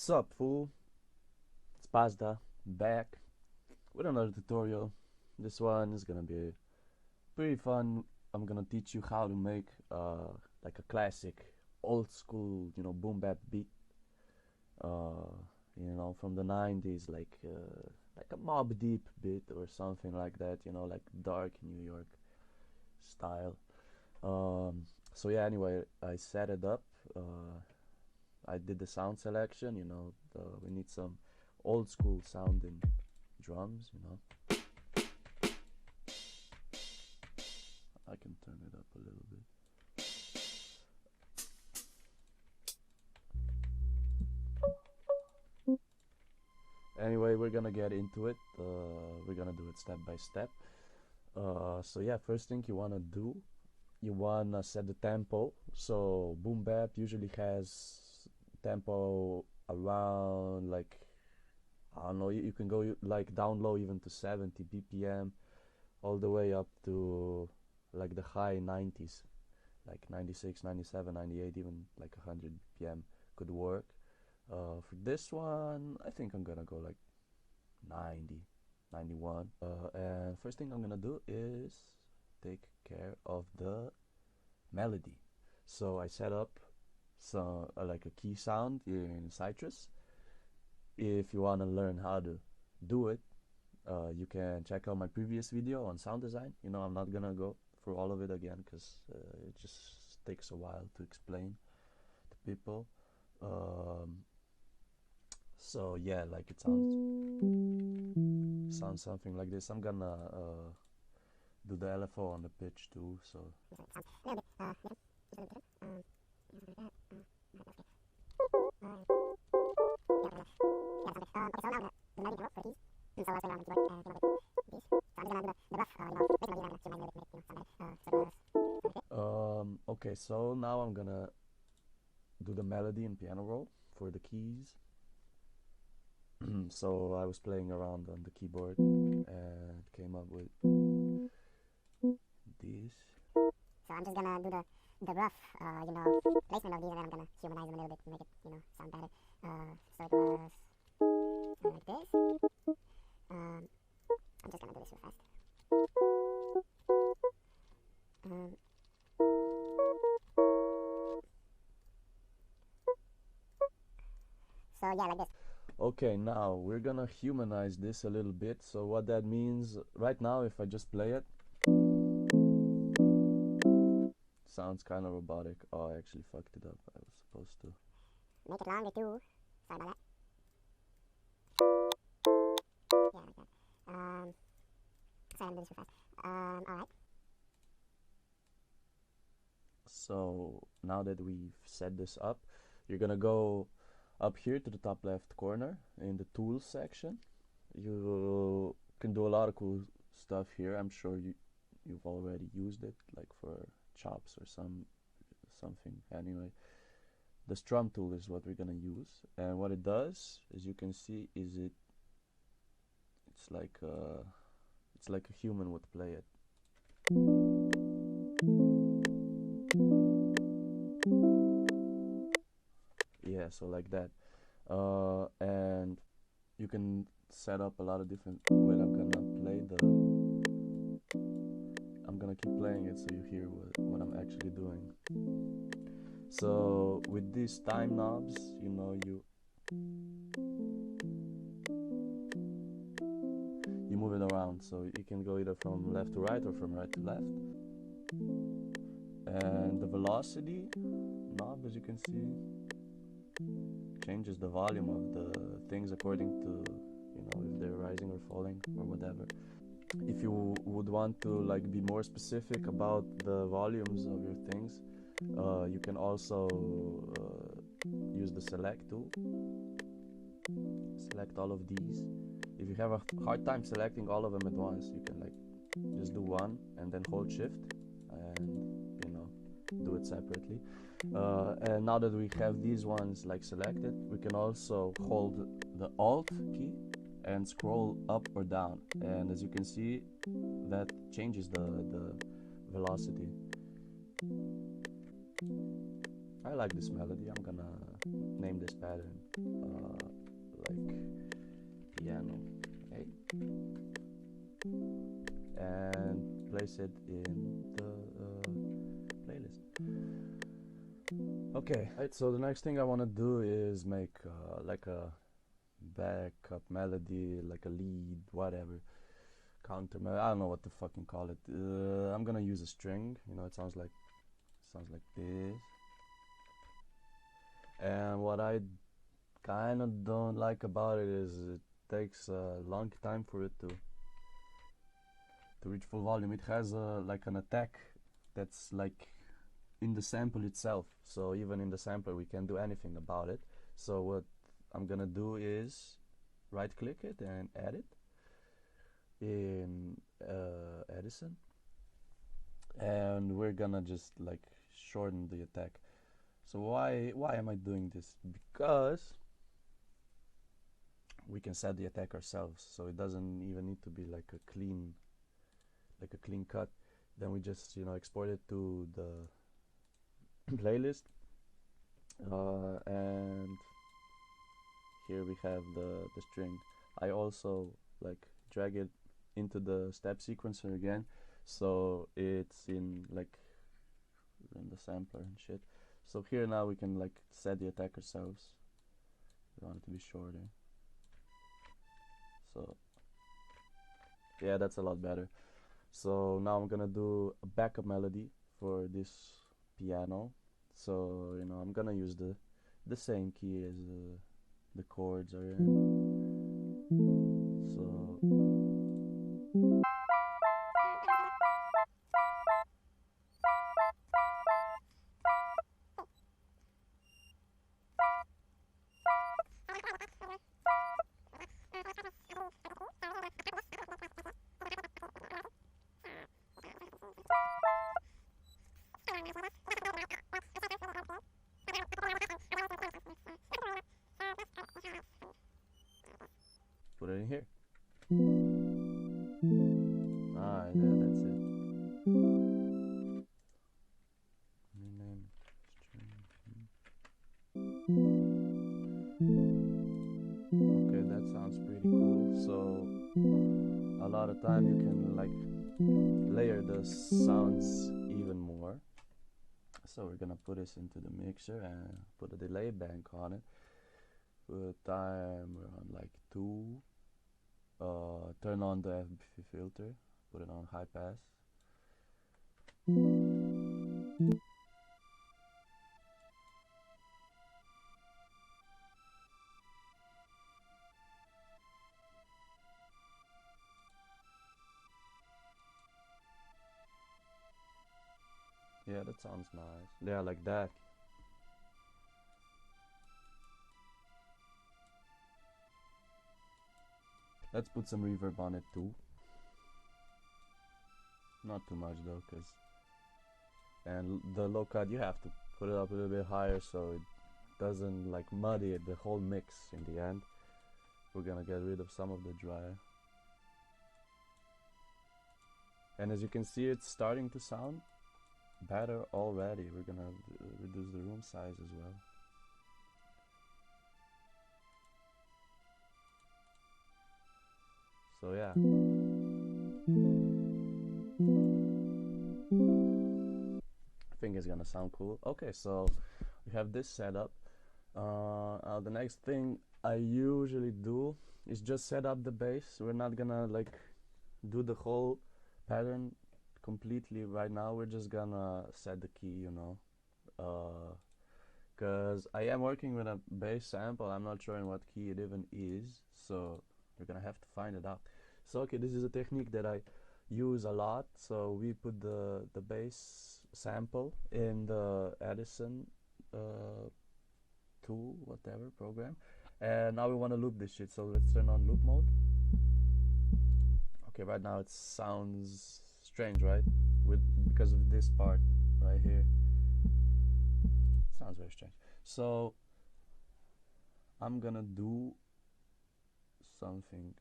What's up, fool? It's Pazda, back with another tutorial. This one is gonna be pretty fun. I'm gonna teach you how to make like a classic, old school, boom bap beat. Uh, from the 90s, like a Mobb Deep beat or something like that. Like dark New York style. So yeah. Anyway, I set it up. I did the sound selection. We need some old school sounding drums. I can turn it up a little bit. Anyway, we're gonna get into it. We're gonna do it step by step. So yeah, first thing you wanna do, you wanna set the tempo. So boom bap usually has tempo around, like, I don't know, you can go like down low even to 70 BPM, all the way up to like the high 90s, like 96, 97, 98, even like 100 BPM could work. For this one, I think I'm gonna go like 90, 91. And first thing I'm gonna do is take care of the melody. So I set up some like a key sound in Citrus. If you wanna learn how to do it, you can check out my previous video on sound design. I'm not gonna go through all of it again because it just takes a while to explain to people. So yeah, like it sounds something like this. I'm gonna do the LFO on the pitch too. So okay, so now I'm gonna do the melody in piano roll for the keys. So I was playing around on the keyboard and came up with these. So I'm just gonna do the rough, placement of these, and then I'm gonna humanize them a little bit to make it, sound better. So it was like this. I'm just gonna do this real fast. So yeah, like this. Okay, now we're gonna humanize this a little bit. So what that means, right now, if I just play it, sounds kind of robotic. Oh, I actually fucked it up. I was supposed to make it longer too. Sorry about that. Yeah, like that. Sorry, I'm doing this real fast. Alright. So now that we've set this up, you're gonna go up here to the top left corner in the tools section. You can do a lot of cool stuff here. I'm sure you've already used it, like for chops or something. Anyway, the strum tool is what we're gonna use, and what it does, as you can see, is it's like a human would play it. Yeah, so like that. And you can set up a lot of different. Wait, I'm gonna keep playing it so you hear what I'm actually doing. So with these time knobs, you move it around, so you can go either from left to right or from right to left. And the velocity knob, as you can see, changes the volume of the things according to if they're rising or falling or whatever. If you would want to like be more specific about the volumes of your things, you can also use the select tool. Select all of these. If you have a hard time selecting all of them at once, you can like just do one and then hold shift and do it separately. And now that we have these ones like selected, we can also hold the Alt key and scroll up or down, and as you can see, that changes the velocity. I like this melody. I'm gonna name this pattern place it in the playlist. Okay, right, so the next thing I want to do is make like a backup melody, like a lead, whatever, counter melody. I don't know what to fucking call it. I'm gonna use a string. You know, it sounds like this. And what I kind of don't like about it is it takes a long time for it to reach full volume. It has like an attack that's like in the sample itself, so even in the sampler we can't do anything about it. So what I'm gonna do is right click it and add it in Edison, and we're gonna just like shorten the attack. So why am I doing this? Because we can set the attack ourselves, so it doesn't even need to be like a clean cut. Then we just, you know, export it to the playlist, and here we have the string. I also like drag it into the step sequencer again, so it's in like in the sampler and shit. So here now we can like set the attack ourselves. We want it to be shorter. So yeah, that's a lot better. So now I'm gonna do a backup melody for this piano. So, you know, I'm gonna use the same key as the chords are in. So put it in here. Alright, yeah, that's it. Rename string. Okay, that sounds pretty cool. So a lot of time you can like layer the sounds even more. So we're gonna put this into the mixer and put a delay bank on it. Put timer on like 2. Turn on the FB filter. Put it on high pass. Yeah, that sounds nice. Yeah, like that. Let's put some reverb on it too. Not too much though, and the low cut you have to put it up a little bit higher so it doesn't like muddy the whole mix in the end. We're gonna get rid of some of the dry. And as you can see, it's starting to sound better already. We're gonna reduce the room size as well. So yeah. I think it's gonna sound cool. Okay, so we have this set up. The next thing I usually do is just set up the bass. We're not gonna like do the whole pattern completely right now. We're just gonna set the key, you know, because I am working with a bass sample. I'm not sure in what key it even is, so we're gonna have to find it out. So okay, this is a technique that I use a lot. So we put the bass sample in the Edison tool, whatever program, and now we want to loop this shit. So let's turn on loop mode. Okay, right now it sounds strange, right? Because of this part right here. Sounds very strange. So I'm gonna do something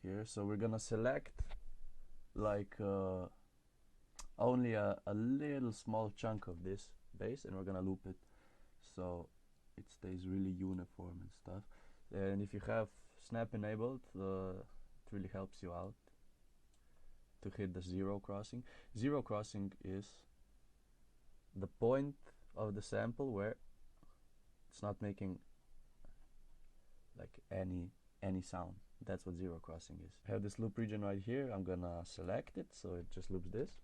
here. So we're gonna select like only a little small chunk of this bass, and we're gonna loop it so it stays really uniform and stuff. And if you have snap enabled, it really helps you out. to hit the zero crossing. Zero crossing is the point of the sample where it's not making like any sound. That's what zero crossing is. I have this loop region right here. I'm gonna select it so it just loops this,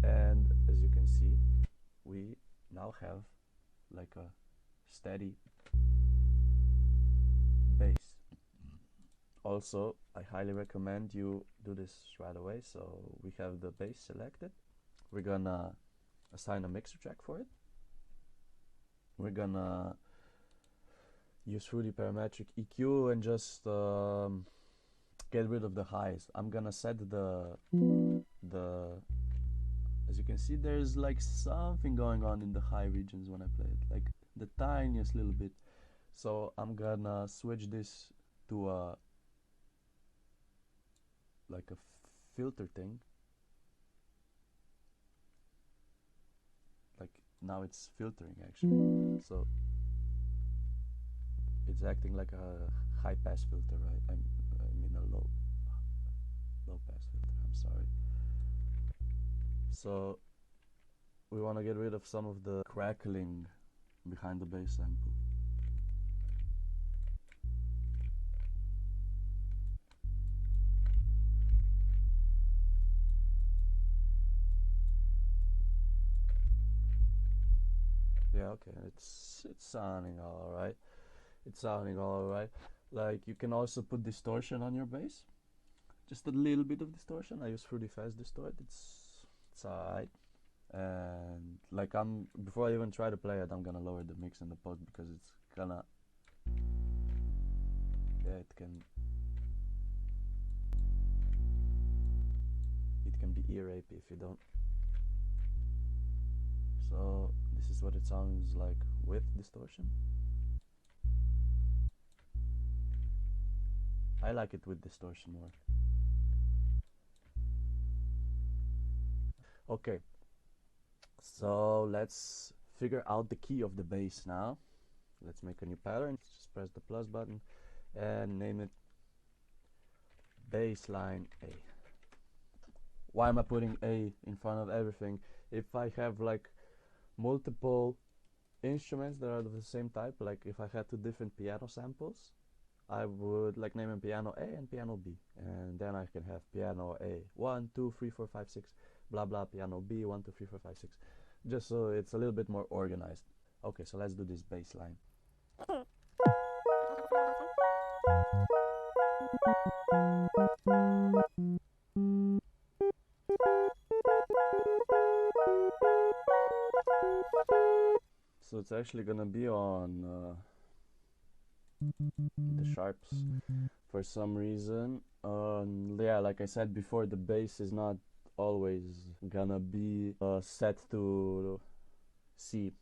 and as you can see, we now have like a steady bass. Also, I highly recommend you do this right away. So we have the bass selected. We're gonna assign a mixer track for it. We're gonna use Fruity Parametric EQ and just get rid of the highs. I'm gonna set the as you can see, there's like something going on in the high regions when I play it, like the tiniest little bit. So I'm gonna switch this to a like a filter thing. Like now it's filtering actually. So it's acting like a high pass filter, right? I mean a low pass filter, I'm sorry. So we want to get rid of some of the crackling behind the bass sample. Yeah, okay, it's sounding alright. It's sounding alright. Like you can also put distortion on your bass. Just a little bit of distortion. I use Fruity Fast Distort. It's alright. And like before I even try to play it, I'm gonna lower the mix and the post because it's gonna it can be ear rapey if you don't. So this is what it sounds like with distortion. I like it with distortion more. Okay, so let's figure out the key of the bass now. Let's make a new pattern. Just press the plus button and name it bassline A. Why am I putting A in front of everything? If I have like multiple instruments that are of the same type, like if I had two different piano samples, I would like name them piano A and piano B, and then I can have piano A 1, 2, 3, 4, 5, 6, blah blah, piano B 1, 2, 3, 4, 5, 6, just so it's a little bit more organized. Okay, so let's do this bass line. So it's actually gonna be on the sharps for some reason. Yeah, like I said before, the bass is not always gonna be set to C.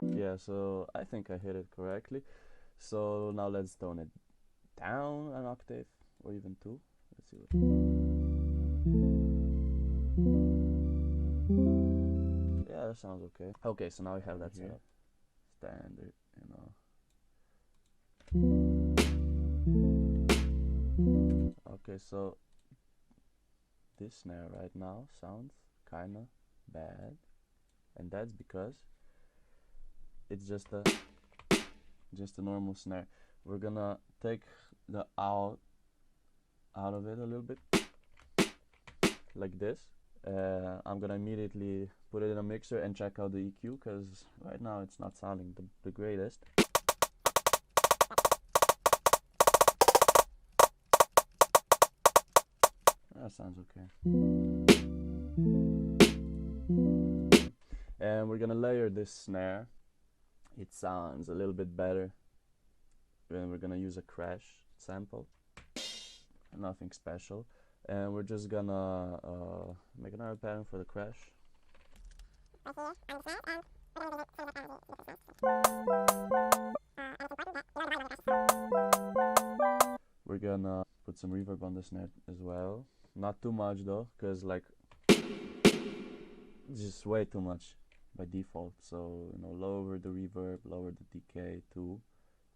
Yeah, so I think I hit it correctly. So now let's tone it down an octave or even two. Let's see what. Yeah, that sounds okay. Okay, so now we have that set up. Standard, you know. Okay, so this snare right now sounds kinda bad, and that's because it's just a normal snare. We're gonna take the out of it a little bit, like this. I'm gonna immediately put it in a mixer and check out the EQ, because right now it's not sounding the greatest. That sounds okay. And we're gonna layer this snare. It sounds a little bit better. Then we're gonna use a crash sample, nothing special, and we're just gonna make another pattern for the crash. We're gonna put some reverb on the snare as well, not too much though, because like just way too much by default. So you know, lower the reverb, lower the decay to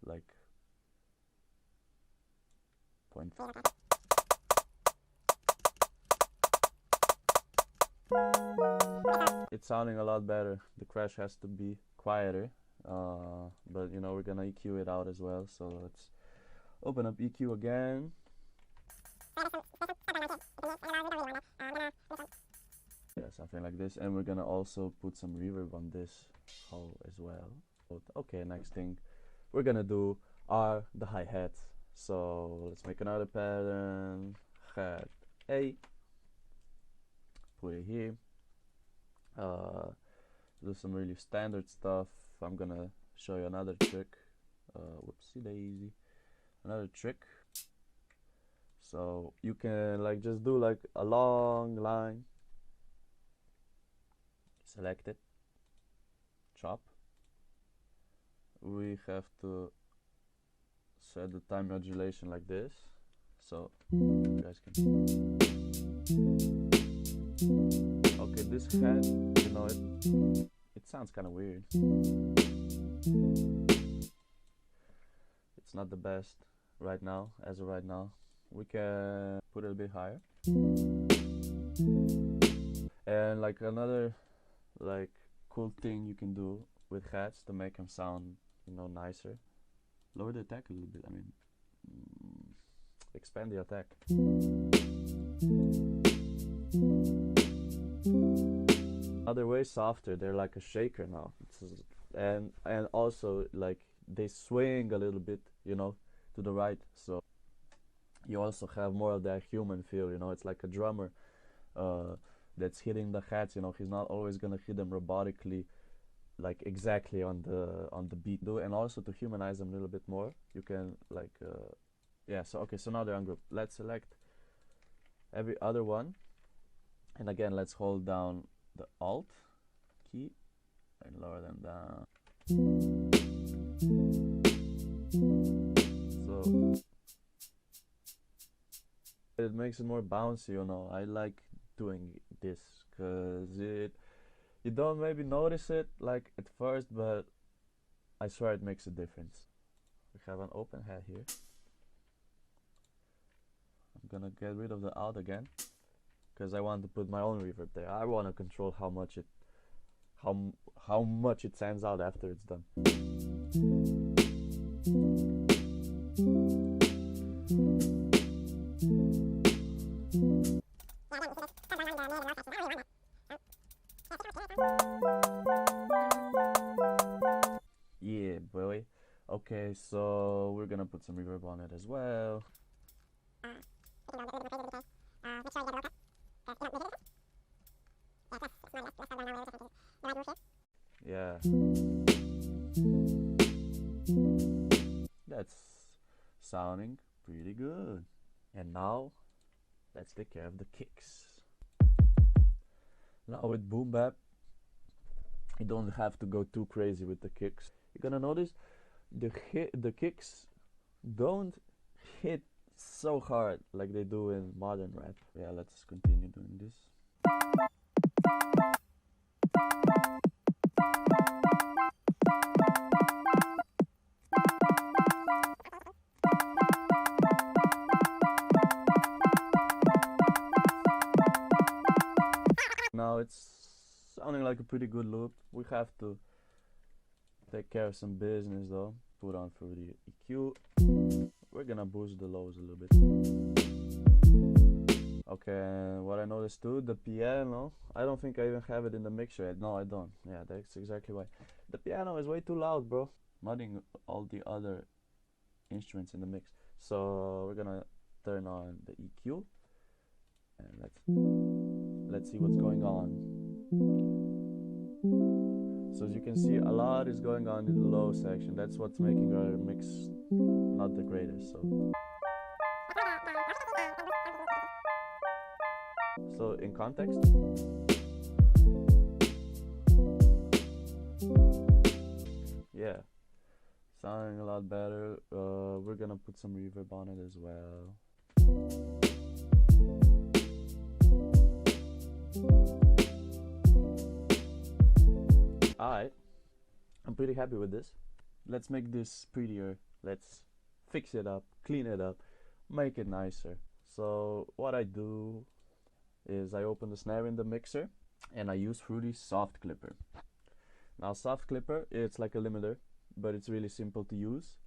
like Point. It's sounding a lot better. The crash has to be quieter, but you know, we're gonna EQ it out as well. So let's open up EQ again. Yeah, something like this, and we're gonna also put some reverb on this hole as well. Okay, next thing we're gonna do are the hi-hats. So let's make another pattern. Hat A. Put it here. Do some really standard stuff. I'm gonna show you another trick. Whoopsie daisy. Another trick. So you can like just do like a long line. Select it. Chop. We have to set the time modulation like this. So you guys can. Okay, this hat, you know, it sounds kind of weird. It's not the best right now, as of right now. We can put it a bit higher. And like another like cool thing you can do with hats to make them sound, you know, nicer. Lower the attack a little bit. I mean, expand the attack. They're way softer. They're like a shaker now. And also like they swing a little bit, you know, to the right. So you also have more of that human feel, you know. It's like a drummer that's hitting the hats, you know. He's not always gonna hit them robotically, like exactly on the beat. And also to humanize them a little bit more, you can like yeah. So okay, so now they're ungrouped. Let's select every other one, and again let's hold down the Alt key and lower them down. So it makes it more bouncy, you know. I like doing this because you don't maybe notice it like at first, but I swear it makes a difference. We have an open hat here. I'm gonna get rid of the Alt again because I want to put my own reverb there. I want to control how much it sends out after it's done. Yeah, boy. Okay, so we're gonna put some reverb on it as well. Yeah. That's sounding pretty good. And now let's take care of the kicks. Now with Boom Bap, you don't have to go too crazy with the kicks. You're gonna notice the kicks don't hit so hard like they do in modern rap. Yeah, let's continue doing this. Now it's sounding like a pretty good loop. We have to take care of some business though. Put on for the EQ. We're gonna boost the lows a little bit. Okay, what I noticed too, the piano, I don't think I even have it in the mixer yet. No, I don't. Yeah, that's exactly why. The piano is way too loud, bro. Mudding all the other instruments in the mix. So we're gonna turn on the EQ and let's see what's going on. So as you can see, a lot is going on in the low section. That's what's making our mix not the greatest. So in context, yeah, sounding a lot better. We're gonna put some reverb on it as well. Alright, I'm pretty happy with this. Let's make this prettier. Let's fix it up, clean it up. make it nicer. So what I do is I open the snare in the mixer and I use Fruity's soft clipper. Now soft clipper, it's like a limiter, but it's really simple to use.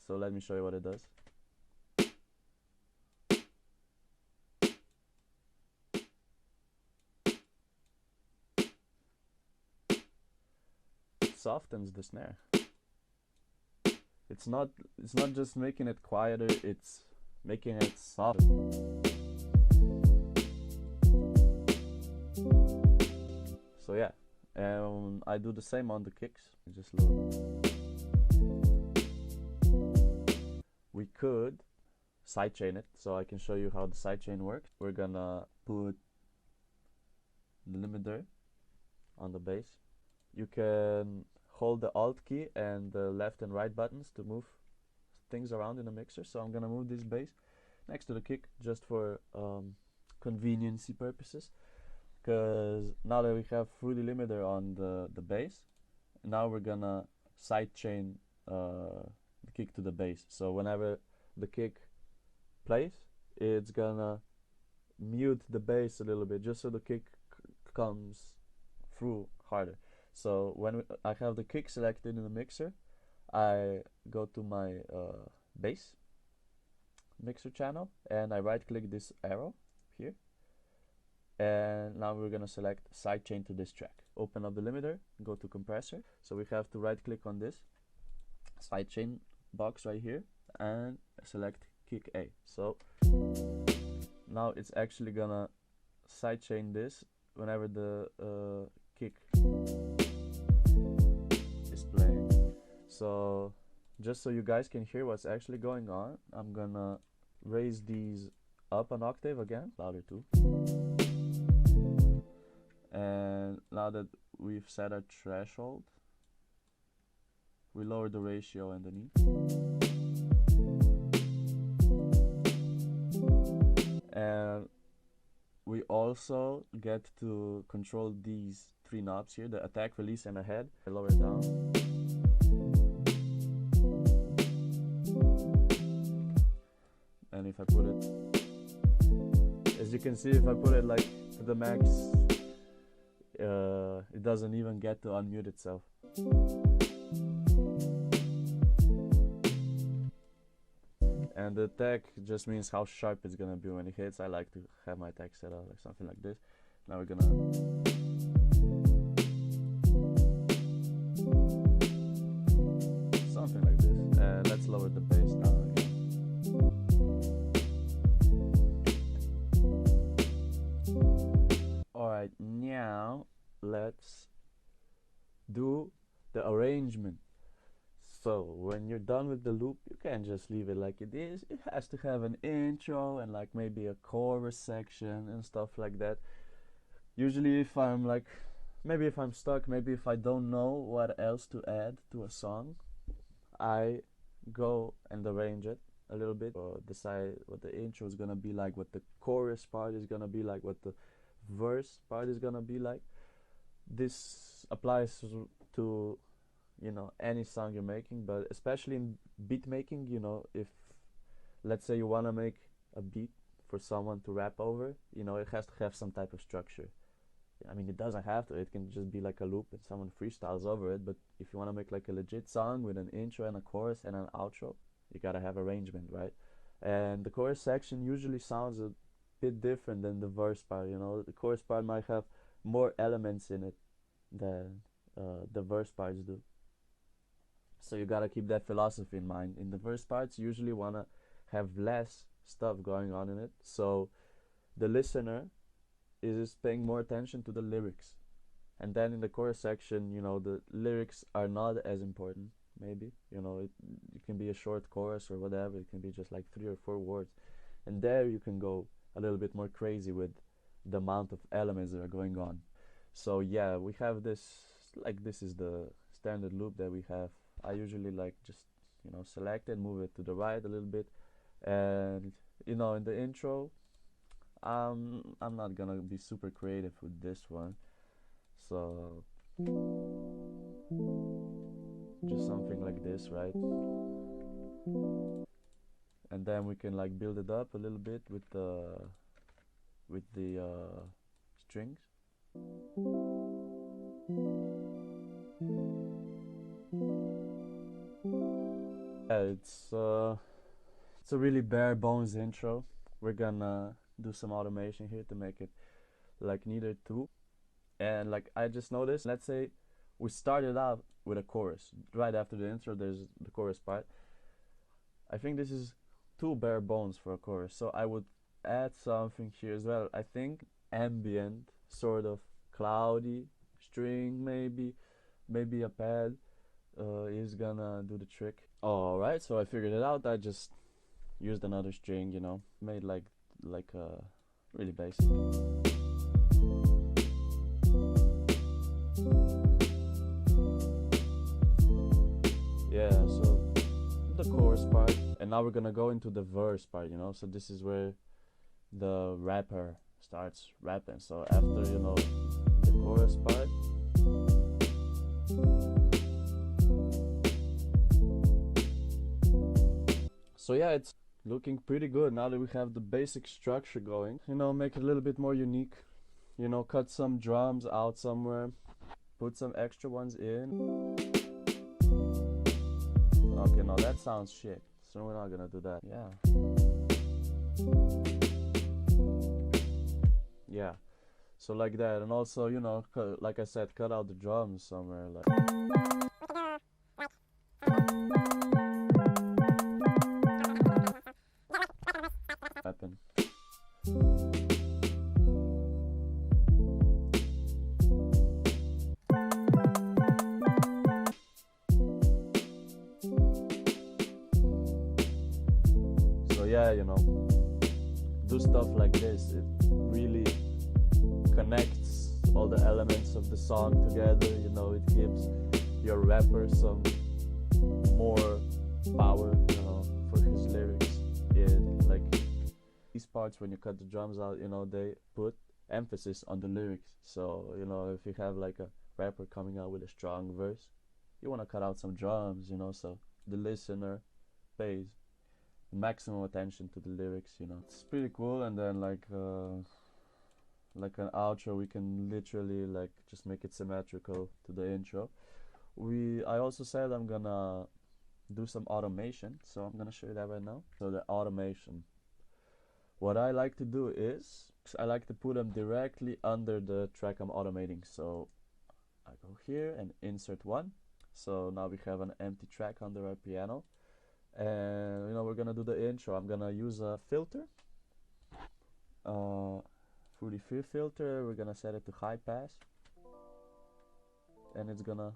So let me show you what it does. It softens the snare. It's not just making it quieter, it's making it softer. So yeah, I do the same on the kicks. Just look. We could sidechain it, so I can show you how the sidechain works. We're gonna put the limiter on the bass. You can hold the Alt key and the left and right buttons to move things around in the mixer. So I'm gonna move this bass next to the kick just for conveniency purposes. Because now that we have Fruity limiter on the bass, now we're gonna sidechain the kick to the bass. So whenever the kick plays, it's gonna mute the bass a little bit just so the kick comes through harder. So when I have the kick selected in the mixer, I go to my bass mixer channel and I right click this arrow here, and now we're gonna select sidechain to this track. Open up the limiter, go to compressor. So we have to right click on this sidechain box right here and select kick A. So now it's actually gonna sidechain this whenever the kick is playing. So just so you guys can hear what's actually going on, I'm gonna raise these up an octave again, louder too. And now that we've set our threshold, we lower the ratio underneath. And we also get to control these three knobs here, the attack, release, and ahead. I lower it down. And if I put it, as you can see, if I put it like to the max, it doesn't even get to unmute itself. And the attack just means how sharp it's gonna be when it hits. I like to have my attack set up like something like this. Now we're gonna something like this, and let's lower the bass down again. Alright, now let's do the arrangement. So when you're done with the loop, you can't just leave it like it is. It has to have an intro and like maybe a chorus section and stuff like that. Usually if I'm like, maybe if I'm stuck, maybe if I don't know what else to add to a song, I go and arrange it a little bit, or decide what the intro is gonna be like, what the chorus part is gonna be like, what the verse part is gonna be like. This applies to, you know, any song you're making, but especially in beat making, you know, if let's say you want to make a beat for someone to rap over, you know, it has to have some type of structure. I mean, it doesn't have to, it can just be like a loop and someone freestyles over it, but if you want to make like a legit song with an intro and a chorus and an outro, you gotta have arrangement, right? And the chorus section usually sounds a bit different than the verse part, you know. The chorus part might have more elements in it than the verse parts do. So you gotta keep that philosophy in mind. In the verse parts, you usually wanna have less stuff going on in it, so the listener is paying more attention to the lyrics. And then in the chorus section, you know, the lyrics are not as important. Maybe, you know, it can be a short chorus or whatever. It can be just like 3 or 4 words, and there you can go a little bit more crazy with the amount of elements that are going on. So yeah, we have this, like, this is the standard loop that we have. I usually like just, you know, select it, move it to the right a little bit, and you know, in the intro, I'm not gonna be super creative with this one, so just something like this, right? and then we can like build it up a little bit with the strings. Yeah, it's a really bare bones intro. We're gonna do some automation here to make it like neater too. And like I just noticed, let's say we started out with a chorus. Right after the intro there's the chorus part. I think this is too bare bones for a chorus, so I would add something here as well. I think ambient, sort of cloudy string, maybe a pad is gonna do the trick. Alright, so I figured it out. I just used another string, you know, made like really basic. Yeah, so the chorus part, and now we're gonna go into the verse part, you know. So this is where the rapper starts rapping. So after, you know, the chorus part, so yeah, it's looking pretty good now that we have the basic structure going. You know, make it a little bit more unique. You know, cut some drums out somewhere, put some extra ones in. Okay, no, that sounds shit, so we're not gonna do that. Yeah, so like that. And also, you know, like I said, cut out the drums somewhere, like happen. So yeah, you know, do stuff like this. It really connects all the elements of the song together. You know, it gives your rapper some more power, you know, for his lyrics. It like these parts when you cut the drums out, you know, they put emphasis on the lyrics. So, you know, if you have like a rapper coming out with a strong verse, you want to cut out some drums, you know, so the listener pays maximum attention to the lyrics, you know. It's pretty cool. And then like an outro, we can literally like just make it symmetrical to the intro. I also said I'm gonna do some automation, so I'm gonna show you that right now. So the automation, what I like to do is I like to put them directly under the track I'm automating. So I go here and insert one. So now we have an empty track under our piano, and you know, we're gonna do the intro. I'm gonna use a filter, Fruity Free filter. We're gonna set it to high pass, and it's gonna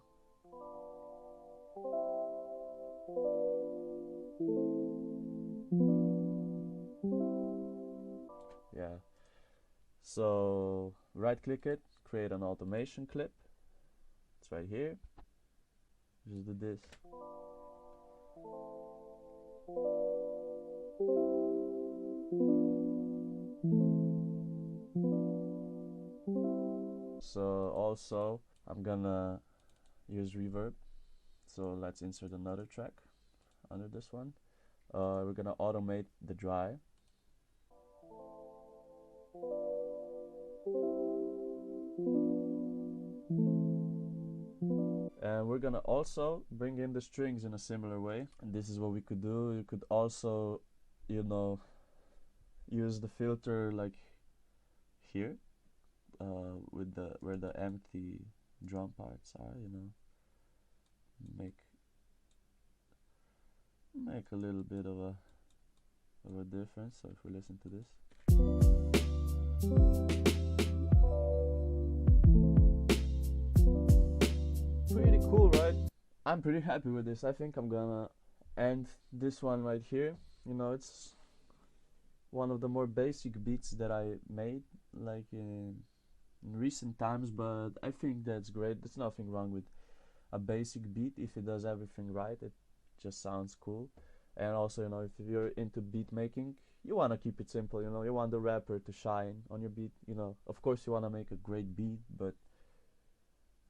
yeah. So right click it, create an automation clip. It's right here. Just do this. So also I'm gonna use reverb. So let's insert another track under this one. We're gonna automate the dry. And we're gonna also bring in the strings in a similar way. And this is what we could do. You could also, you know, use the filter like here, with where the empty drum parts are, you know. Make a little bit of a difference. So if we listen to this, pretty cool, right? I'm pretty happy with this. I think I'm gonna end this one right here. You know, it's one of the more basic beats that I made like in recent times, but I think that's great. There's nothing wrong with a basic beat if it does everything right. It just sounds cool. And also, you know, if you're into beat making, you want to keep it simple, you know. You want the rapper to shine on your beat, you know. Of course you want to make a great beat, but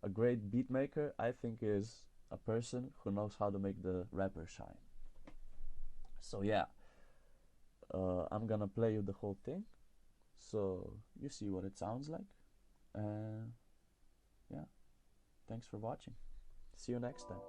a great beat maker, I think, is a person who knows how to make the rapper shine. So yeah, I'm gonna play you the whole thing, so you see what it sounds like. And yeah, thanks for watching. See you next time.